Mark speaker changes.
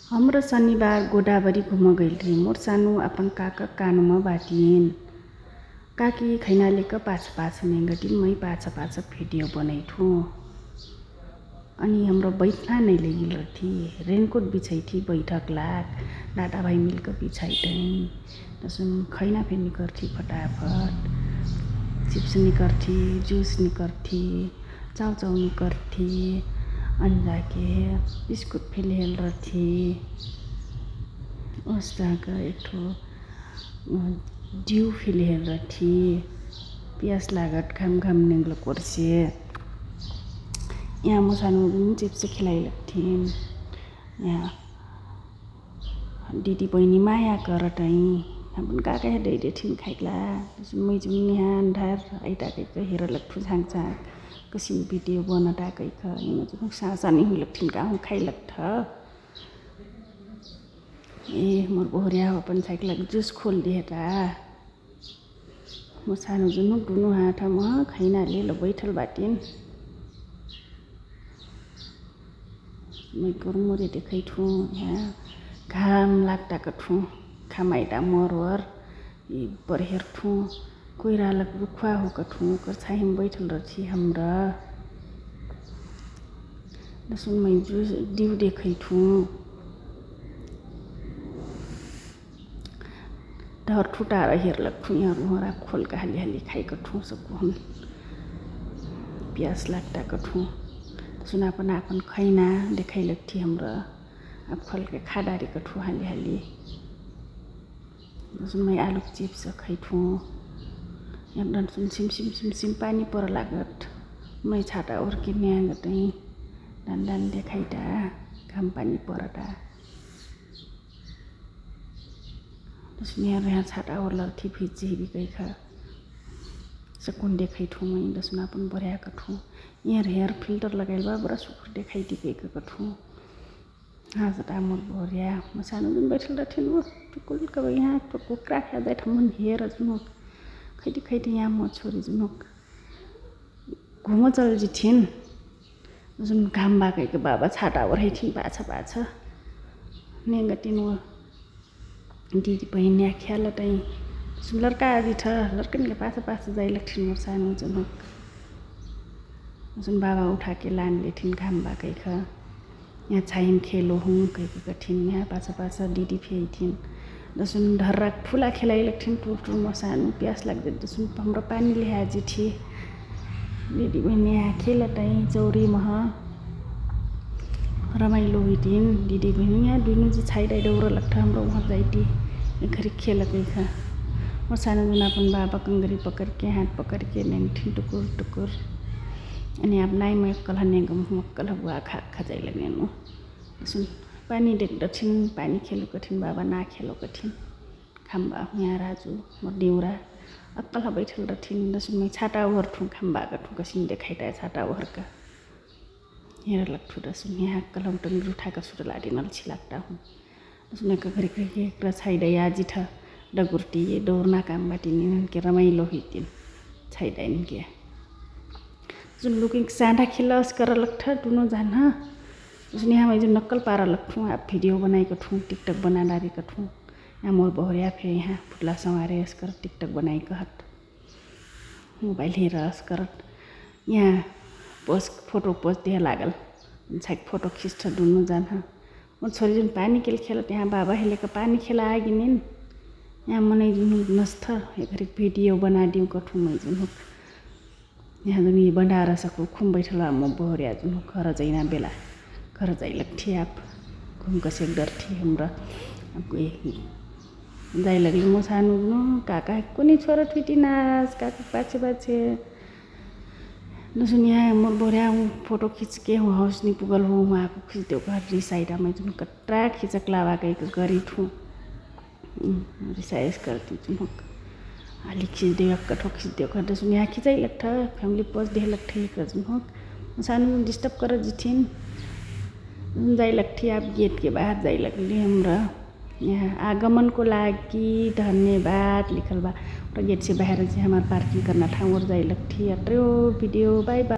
Speaker 1: हाम्रो शनिबार गोदावरी घुम गइल रही। मोर सानो अपन काका कानुमा बाटिन। काकी खैनालेक पाछ पाछ नेंगटी मै पाछ पाछ भिडियो बनाइथु। अनि हाम्रो बैठना नै लगिल रही। रेनकोट बिछाइथी बैठक लाग दादा भाई मिलकर बिछाइटही। तसुन खैना फिर निकर्थी फटाफट। चिप्स निकर्थी, जूस निकर्थी, चाउ निकर्थी। अनि जाके बिस्कुट फिर लेल रथी। उस जाकर एक ठो ड्यू फिर लेल रथी। प्यास लागत घाम नेंगल कोर्से। यहाँ मसानो चिप्स खिलाई लगथिन। यहाँ दीदी बहिनी माया करटई। अपन काका हेदै देथिन खाइला। मै जुन यहाँ अंधार आइटा कैक हेर लगथु झांक कसिन वीडियो बनटा कैक यहाँ जुन सासा नहीं हुई लगथिन काहु खाइ लगथ। ए मोर बोहरिया अपन साइकिल जूस खोल दिएटा। मसानो जुन दुनु हाथमा खैना ले बैठल बाटिन। मैं गुरमुरे देखैथु यहाँ घाम लागता कथु खामाइटा मरवर पर हेरथु कोइरा लग रुखवा हो कथु कर छाहिम बैठल रथी हमरा। दसुन मैं ड्यू देखैथु धर ठुटार हेर लगथु यहाँ रुहरा खोल का हाली खाइ कथु सबको हम प्यास लागता कथु। सुन अपन खैना देखाइ लगथी हमरा अब खोल के खाडारी कथु हाली सुन मैं आलू चिप्स खैथु। यहाँ सिम पानी पर लागत मैं छाटा और के न्यांगटई दान देखाइटा घाम पानी परटा। यहाँ छाटा और लर्थी भिजी भी कैखा सकुन देखैथु मैं दसुन अपन बढिया कथु। यहाँ हेयर फिल्टर लगाइल बा बड़ा सुख देखाइती कैक कथु। हाँ जटा मोर बढिया मसानो जुन बैठल रथिन वो टुकुल कब यहाँ कुकरा खा जाए ठमन हेर जुनक खैती यहाँ म छोरी जुनक घुम चल जिथिन। जुन घाम बाकैक बाबा छाटा ओरैथिन पाछ नेंगटिन वो दीदी बहिनी ख्याल तई लड़का आदि था लड़कन के पास जाए लगथिन मोर सानो जुनक। जुन बाबा उठा के लान लेथिन घाम बाकैख यहाँ छाइन खेलो हूँ कैक कठिन यहाँ पाछ दीदी फेइथिन। दसुन ढर्रा फुला खेलाई लगथिन टुर मोर सानो प्यास लाग्दै दसुन हाम्रो पानी ल्याए जिठी दीदी बहिनी यहाँ खेल तई चौरी मह रमाइलो हुइथिन। दीदी बहिनी यहाँ दुनु जी छाइडाइ दौरा लगथ हाम्रो वहाँ जाइटी घरी खेल कैख मोर सानो जुन अपन बाबा कंगरी पकड़ के हाथ पकड़ के नेंगथिन टुकुर। अनि अब नाइ मैं कल नेंगम मक्कल बुआ खा जाइ लगेनु। सुन पानी देख्दथिन पानी खेलो कठिन बाबा ना खेलो कठिन खाम्बा यहाँ राजु मोर दिउरा अक्कल बैठल रथिन। दसुन मैं छाटा ओहरथु खाम्बा कठु कसिन देखाइटा छाटा ओहरका हेर लगथु। दसुन यहाँ अक्कल टंग उठाका सुट लाडिनल छिलाक्ता हूँ। दसुन एक घरी एक छाइडाइ आजिठ डगुर्टी दौरना काम बाटिन के रमाइलो हुइथिन छाइडाइन के जुन लुकिङ साँडा खिलस कर लगथ दुनो जान। जुन यहाँ मैं जुन नक्कल पारा लगथु आप वीडियो बनाइ कथु टिकटक बना डारी कथु। यहाँ मोर बहरिया फे यहाँ फुटला संवारे कर टिकटक बनाइ कहत मोबाइल हेर करत यहाँ फोटो पोस्ट दिए लागल छाक फोटो खिच्छ दुनु जान। मोर छोरी जुन पानी खेलत यहाँ बाबा हेले का पानी खेला आगिनिन यहाँ मनै जुन नस्थ घरी वीडियो बना दिउँ कठु मैं जुन यहाँ जुन ये बंडारा सकू खुम बैठल म बहरिया जुन घर जाइना बेला घर जाइ लगथी आप घुम कसे डर थी हमरा जाइ लगली म सानो जुन काका कुनी छोरा थुइटी नाच काका पाछे दसुन यहाँ मोर बहरिया फोटो खींच के वहाँ हाउस नहीं पुगल हो वहाँ को खींच देव घर रिसाइडा मैं जुन कट्रा खींचक लावा कैक गरी थू रिसाइज करती जुन हाली खींच देव कठो खींच देव घर दसुन यहाँ खिंचाई लगथ फैमिली पोस्ट दे लगथे एक जुन सानो डिस्टर्ब कर जिथिन जाइ लगथी आप गेट के बाहर जाइ लगली हमरा यहाँ आगमन को लागी धन्यवाद लिखल बा। गेट से बाहर से हमार पार्किंग करना ठाउँ और जाइ लगथी। अत्रो वीडियो बाय बाय।